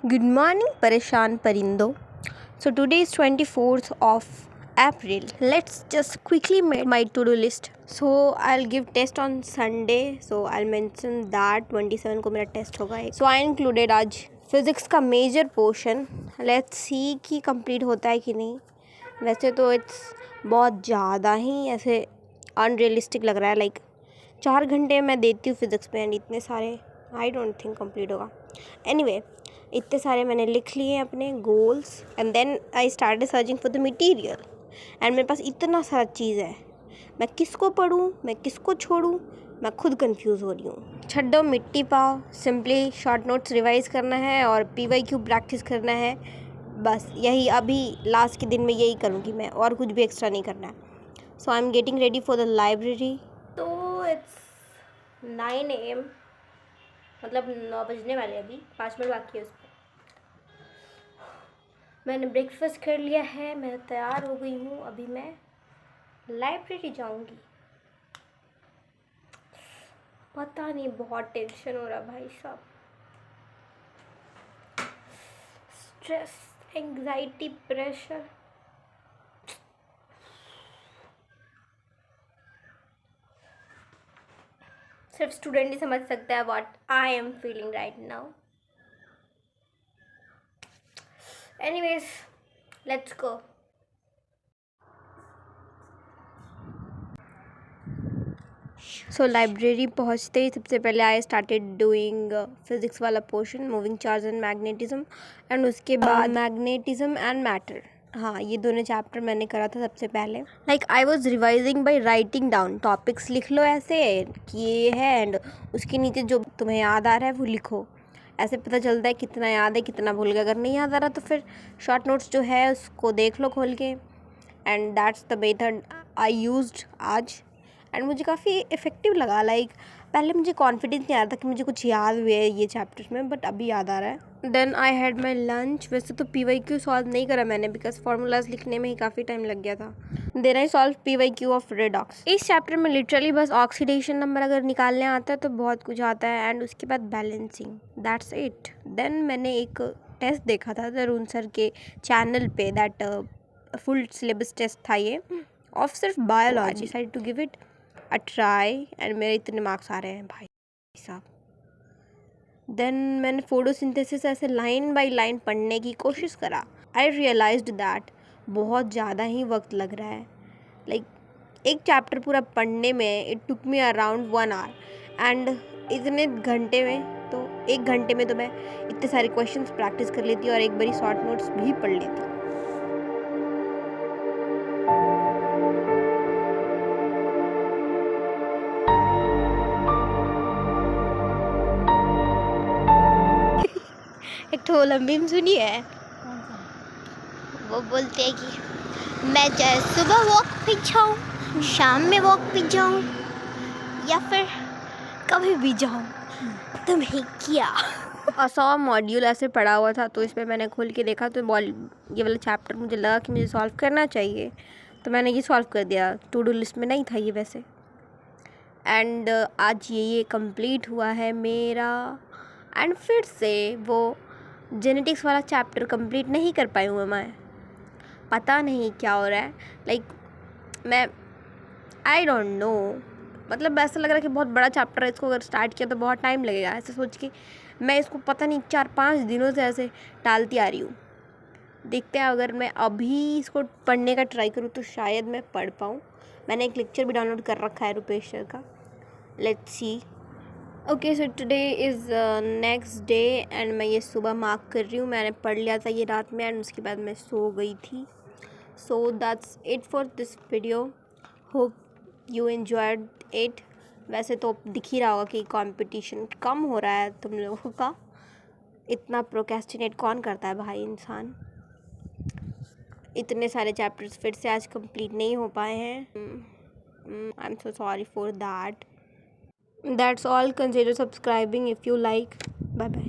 Good morning, Pareshan Parindo. So today is 24th of April. Let's just quickly make my to-do list. So I'll give test on Sunday. So I'll mention that 27 को मेरा test होगा. So I included आज physics का major portion. Let's see कि complete होता है कि नहीं. वैसे तो it's बहुत ज़्यादा ही ऐसे unrealistic लग रहा है. Like 4 घंटे मैं देती हूँ फिज़िक्स में एंड इतने सारे आई डोंट थिंक कंप्लीट होगा. एनीवे इतने सारे मैंने लिख लिए अपने goals and then I started searching for the material and मेरे पास इतना सारा चीज़ है. मैं किसको पढ़ूँ, मैं किसको छोड़ूँ, मैं खुद कंफ्यूज हो रही हूँ. छड्डो मिट्टी पाओ, सिंपली शॉर्ट नोट्स रिवाइज करना है और PYQ प्रैक्टिस करना है. बस यही अभी लास्ट के दिन में यही करूँगी मैं, और कुछ भी एक्स्ट्रा नहीं करना है. So I am getting ready for the library. तो इट्स 9 AM, मतलब 9 बजने वाले. अभी 5 मिनट बाकी है उस पर. मैंने ब्रेकफास्ट कर लिया है, मैं तैयार हो गई हूँ. अभी मैं लाइब्रेरी जाऊँगी. पता नहीं, बहुत टेंशन हो रहा भाई साहब. Stress, anxiety, pressure. सिर्फ स्टूडेंट ही समझ सकता है what I am feeling right now. Anyways let's go. So library पहुँचते ही सबसे पहले आई स्टार्टेड डूइंग फिज़िक्स वाला portion, moving charge and magnetism, and उसके बाद मैग्नेटिज्म एंड मैटर. हाँ, ये दोनों चैप्टर मैंने करा था सबसे पहले. Like I was revising by writing down topics. लिख लो ऐसे कि ये है एंड उसके नीचे जो तुम्हें याद आ रहा है वो लिखो. ऐसे पता चलता है कितना याद है कितना भूल गया. अगर नहीं याद आ रहा तो फिर शॉर्ट नोट्स जो है उसको देख लो खोल के. And that's the method I used आज एंड मुझे काफ़ी इफ़ेक्टिव लगा. लाइक पहले मुझे कॉन्फिडेंस नहीं आ रहा था कि मुझे कुछ याद हुए है ये चैप्टर्स में, बट अभी याद आ रहा है. Then I had my lunch. वैसे तो PYQ सॉल्व नहीं करा मैंने बिकॉज फार्मूलाज लिखने में ही काफ़ी टाइम लग गया था. Then I solve PYQ of redox. इस चैप्टर में लिटरली बस ऑक्सीडेशन नंबर अगर निकालने आता है तो बहुत कुछ आता है एंड उसके बाद बैलेंसिंग, दैट्स इट. देन मैंने एक टेस्ट देखा था तरुण सर के चैनल पे, दैट फुल सिलेबस टेस्ट था ये ऑफ सिर्फ biology. Decide to give it a try and मेरे इतने मार्क्स आ रहे हैं भाई साहब. देन मैंने फोटोसिंथेसिस ऐसे लाइन बाय लाइन पढ़ने की कोशिश करा. आई रियलाइज्ड दैट बहुत ज़्यादा ही वक्त लग रहा है. लाइक एक चैप्टर पूरा पढ़ने में it took me around 1 hour and इतने घंटे में तो 1 घंटे में तो मैं इतने सारे क्वेश्चंस प्रैक्टिस कर लेती और एक बारी शॉर्ट नोट्स भी पढ़ लेती. एक तो लंबी में सुनी है, वो बोलते हैं कि मैं चाहे सुबह वॉक पे जाऊँ, शाम में वॉक पे जाऊँ या फिर कभी भी जाऊँ, तुम्हें क्या. असौ मॉड्यूल ऐसे पढ़ा हुआ था तो इस पर मैंने खोल के देखा तो ये वाला चैप्टर मुझे लगा कि मुझे सॉल्व करना चाहिए तो मैंने ये सॉल्व कर दिया. टू डू लिस्ट में नहीं था ये वैसे. एंड आज ये कंप्लीट हुआ है मेरा. एंड फिर से वो जेनेटिक्स वाला चैप्टर कंप्लीट नहीं कर पाई हूँ मैं. पता नहीं क्या हो रहा है. लाइक मैं आई डोंट नो, मतलब ऐसा लग रहा है कि बहुत बड़ा चैप्टर है, इसको अगर स्टार्ट किया तो बहुत टाइम लगेगा. ऐसे सोच के मैं इसको पता नहीं 4-5 दिनों से ऐसे टालती आ रही हूँ. देखते हैं अगर मैं अभी इसको पढ़ने का ट्राई करूँ तो शायद मैं पढ़ पाऊँ. मैंने एक लेक्चर भी डाउनलोड कर रखा है रुपेश सर का. Let's see. Okay so today is next day and मैं ये सुबह मार्क कर रही हूँ. मैंने पढ़ लिया था ये रात में एंड उसके बाद मैं सो गई थी. So that's it for this video. Hope you enjoyed it. वैसे तो दिख ही रहा होगा कि कंपटीशन कम हो रहा है तुम लोगों का. इतना प्रोक्रेस्टिनेट कौन करता है भाई इंसान. इतने सारे चैप्टर्स फिर से आज कंप्लीट नहीं हो पाए हैं. I am so sorry for that. That's all. Consider subscribing if you like. Bye bye.